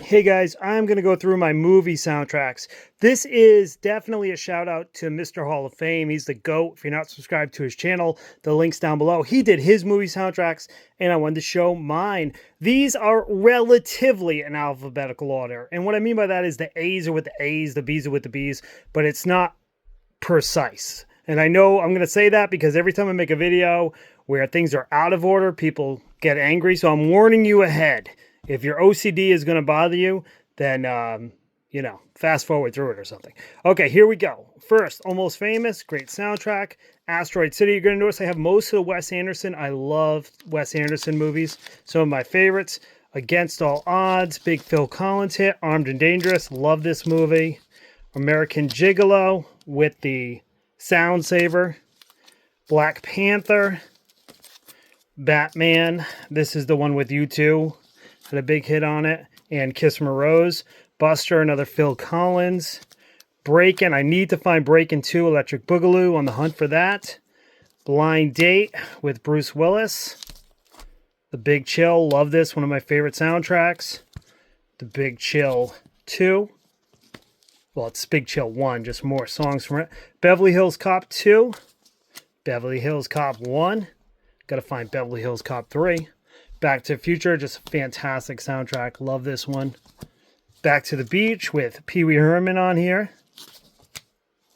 Hey guys, I'm going to go through my movie soundtracks. This is definitely a shout out to Mr. Hall of Fame. He's the GOAT. If you're not subscribed to his channel, the link's down below. He did his movie soundtracks and I wanted to show mine. These are relatively in alphabetical order. And what I mean by that is the A's are with the A's, the B's are with the B's, but it's not precise. And I know I'm going to say that because every time I make a video where things are out of order, people get angry. So I'm warning you ahead. If your OCD is going to bother you, then, fast forward through it or something. Okay, here we go. First, Almost Famous, great soundtrack. Asteroid City, you're going to notice I have most of the Wes Anderson. I love Wes Anderson movies. Some of my favorites, Against All Odds, big Phil Collins hit. Armed and Dangerous, love this movie. American Gigolo with the sound saver. Black Panther. Batman, this is the one with U2. Had a big hit on it. And Kiss from a Rose. Buster, another Phil Collins. Breakin', I need to find Breakin' 2, Electric Boogaloo, on the hunt for that. Blind Date with Bruce Willis. The Big Chill, love this, one of my favorite soundtracks. The Big Chill 2. Well, it's Big Chill 1, just more songs from it. Beverly Hills Cop 2. Beverly Hills Cop 1. Gotta find Beverly Hills Cop 3. Back to the Future, just a fantastic soundtrack. Love this one. Back to the Beach with Pee Wee Herman on here.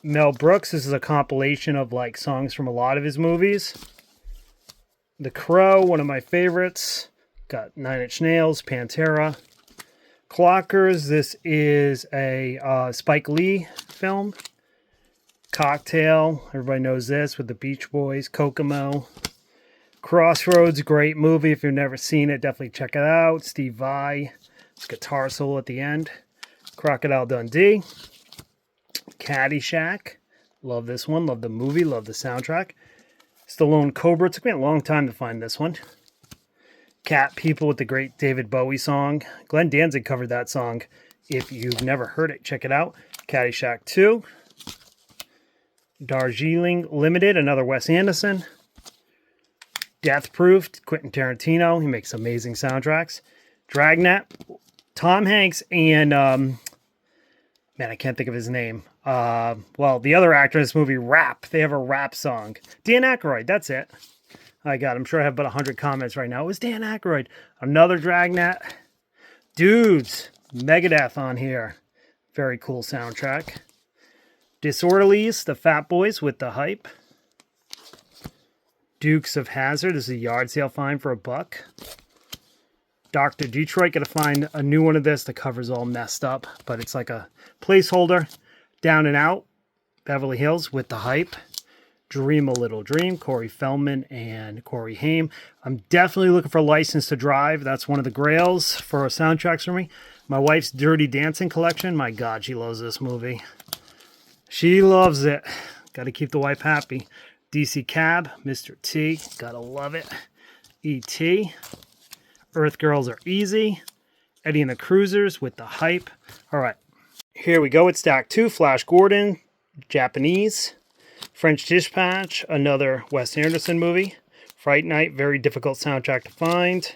Mel Brooks, this is a compilation of like songs from a lot of his movies. The Crow, one of my favorites. Got Nine Inch Nails, Pantera. Clockers, this is a Spike Lee film. Cocktail, everybody knows this with the Beach Boys. Kokomo. Crossroads, great movie. If you've never seen it, definitely check it out. Steve Vai, his guitar solo at the end. Crocodile Dundee. Caddyshack, love this one. Love the movie, love the soundtrack. Stallone Cobra, it took me a long time to find this one. Cat People with the great David Bowie song. Glenn Danzig covered that song. If you've never heard it, check it out. Caddyshack 2. Darjeeling Limited, another Wes Anderson. Death Proof, Quentin Tarantino. He makes amazing soundtracks. Dragnet, Tom Hanks and, I can't think of his name. The other actor in this movie, Rap. They have a rap song. Dan Aykroyd, that's it. I'm sure I have about 100 comments right now. It was Dan Aykroyd. Another Dragnet. Dudes, Megadeth on here. Very cool soundtrack. Disorderlies, the Fat Boys with the Hype. Dukes of Hazzard, this is a yard sale find for $1. Dr. Detroit, gotta find a new one of this. The cover's all messed up, but it's like a placeholder. Down and Out, Beverly Hills with the Hype. Dream a Little Dream, Corey Feldman and Corey Haim. I'm definitely looking for License to Drive. That's one of the grails for soundtracks for me. My wife's Dirty Dancing collection. My God, she loves this movie. She loves it. Got to keep the wife happy. DC Cab, Mr. T, gotta love it. E.T. Earth Girls Are Easy. Eddie and the Cruisers with the Hype. All right, here we go. It's stack 2. Flash Gordon, Japanese. French Dispatch, another Wes Anderson movie. Fright Night, very difficult soundtrack to find.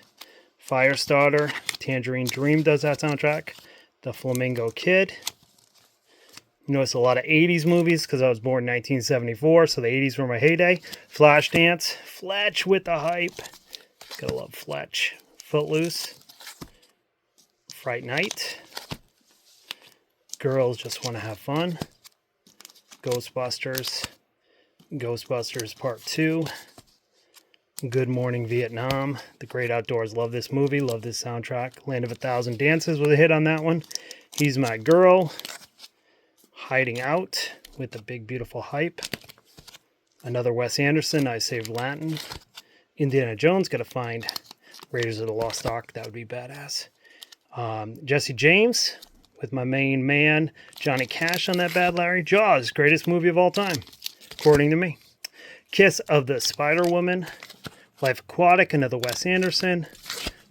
Firestarter, Tangerine Dream does that soundtrack. The Flamingo Kid. You notice a lot of 80s movies because I was born in 1974, so the 80s were my heyday. Flashdance, Fletch with the Hype. Gotta love Fletch. Footloose. Fright Night. Girls Just Want to Have Fun. Ghostbusters. Ghostbusters Part 2. Good Morning Vietnam. The Great Outdoors. Love this movie. Love this soundtrack. Land of a Thousand Dances was a hit on that one. He's My Girl. Hiding Out with the Big Beautiful Hype. Another Wes Anderson, I Saved Latin. Indiana Jones, gotta find Raiders of the Lost Ark. That would be badass. Jesse James with my main man, Johnny Cash on that Bad Larry. Jaws, greatest movie of all time, according to me. Kiss of the Spider Woman. Life Aquatic, another Wes Anderson.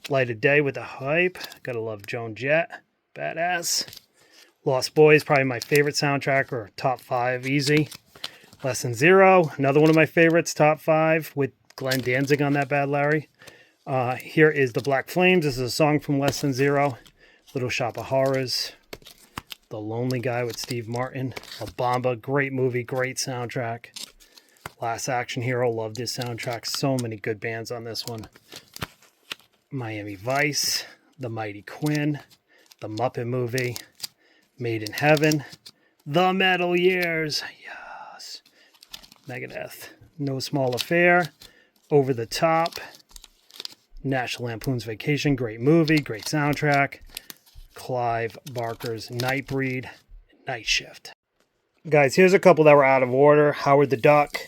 Light of Day with the Hype. Gotta love Joan Jett. Badass. Lost Boys, probably my favorite soundtrack, or top 5, easy. Lesson Zero, another one of my favorites, top 5, with Glenn Danzig on that Bad Larry. Here is The Black Flames. This is a song from Lesson Zero. Little Shop of Horrors, The Lonely Guy with Steve Martin, La Bamba, great movie, great soundtrack. Last Action Hero, loved his soundtrack. So many good bands on this one. Miami Vice, The Mighty Quinn, The Muppet Movie, Made in Heaven, The Metal Years, yes. Megadeth, No Small Affair, Over the Top, National Lampoon's Vacation, great movie, great soundtrack. Clive Barker's Nightbreed, Night Shift. Guys, here's a couple that were out of order. Howard the Duck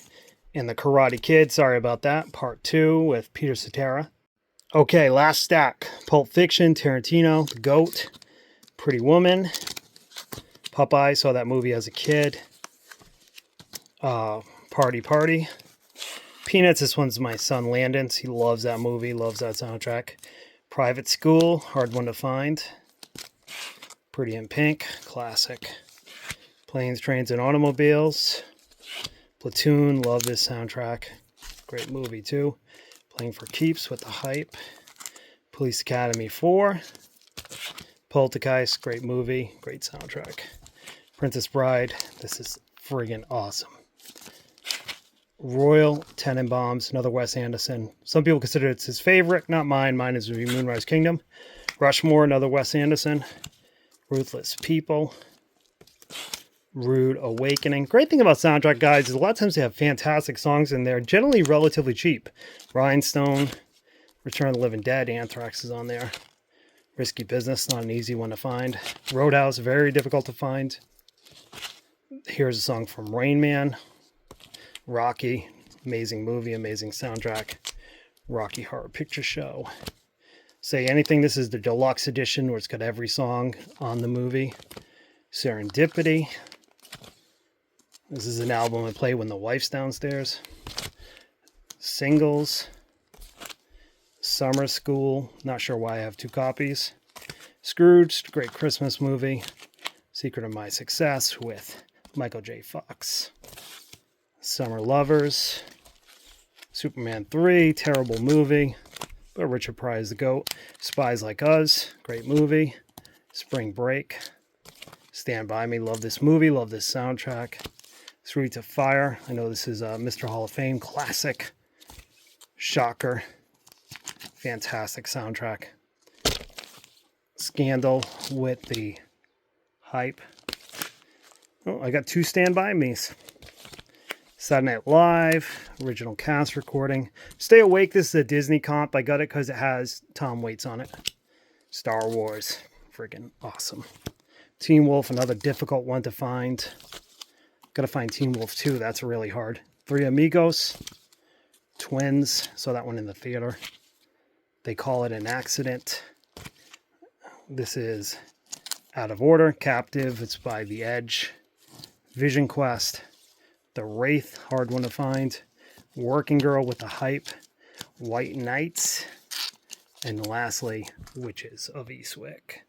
and The Karate Kid, sorry about that. Part 2 with Peter Cetera. Okay, last stack. Pulp Fiction, Tarantino, The Goat, Pretty Woman, Popeye, saw that movie as a kid. Party. Peanuts, this one's my son Landon's. He loves that movie, loves that soundtrack. Private School, hard one to find. Pretty in Pink, classic. Planes, Trains, and Automobiles. Platoon, love this soundtrack. Great movie too. Playing for Keeps with The Hype. Police Academy 4. Poltergeist, great movie, great soundtrack. Princess Bride, this is friggin' awesome. Royal Tenenbaums, another Wes Anderson. Some people consider it's his favorite, not mine. Mine is Moonrise Kingdom. Rushmore, another Wes Anderson. Ruthless People. Rude Awakening. Great thing about soundtrack, guys, is a lot of times they have fantastic songs in there, generally relatively cheap. Rhinestone, Return of the Living Dead, Anthrax is on there. Risky Business, not an easy one to find. Roadhouse, very difficult to find. Here's a song from Rain Man. Rocky, amazing movie, amazing soundtrack. Rocky Horror Picture Show. Say Anything, this is the deluxe edition where it's got every song on the movie. Serendipity. This is an album I play when the wife's downstairs. Singles. Summer School. Not sure why I have 2 copies. Scrooge, great Christmas movie. Secret of My Success with Michael J. Fox. Summer Lovers. Superman 3, terrible movie. But Richard Pryor's the GOAT. Spies Like Us, great movie. Spring Break. Stand By Me, love this movie, love this soundtrack. Streets of Fire, I know this is Mr. Hall of Fame, classic. Shocker, fantastic soundtrack. Scandal with The Hype. Oh, I got 2 Stand By Me's. Saturday Night Live, original cast recording. Stay Awake, this is a Disney comp. I got it because it has Tom Waits on it. Star Wars, freaking awesome. Teen Wolf, another difficult one to find. Gotta find Teen Wolf 2, that's really hard. Three Amigos, Twins, saw that one in the theater. They Call It an Accident. This is Out of Order, Captive, it's by The Edge. Vision Quest, The Wraith, hard one to find. Working Girl with The Hype. White Knights. And lastly, Witches of Eastwick.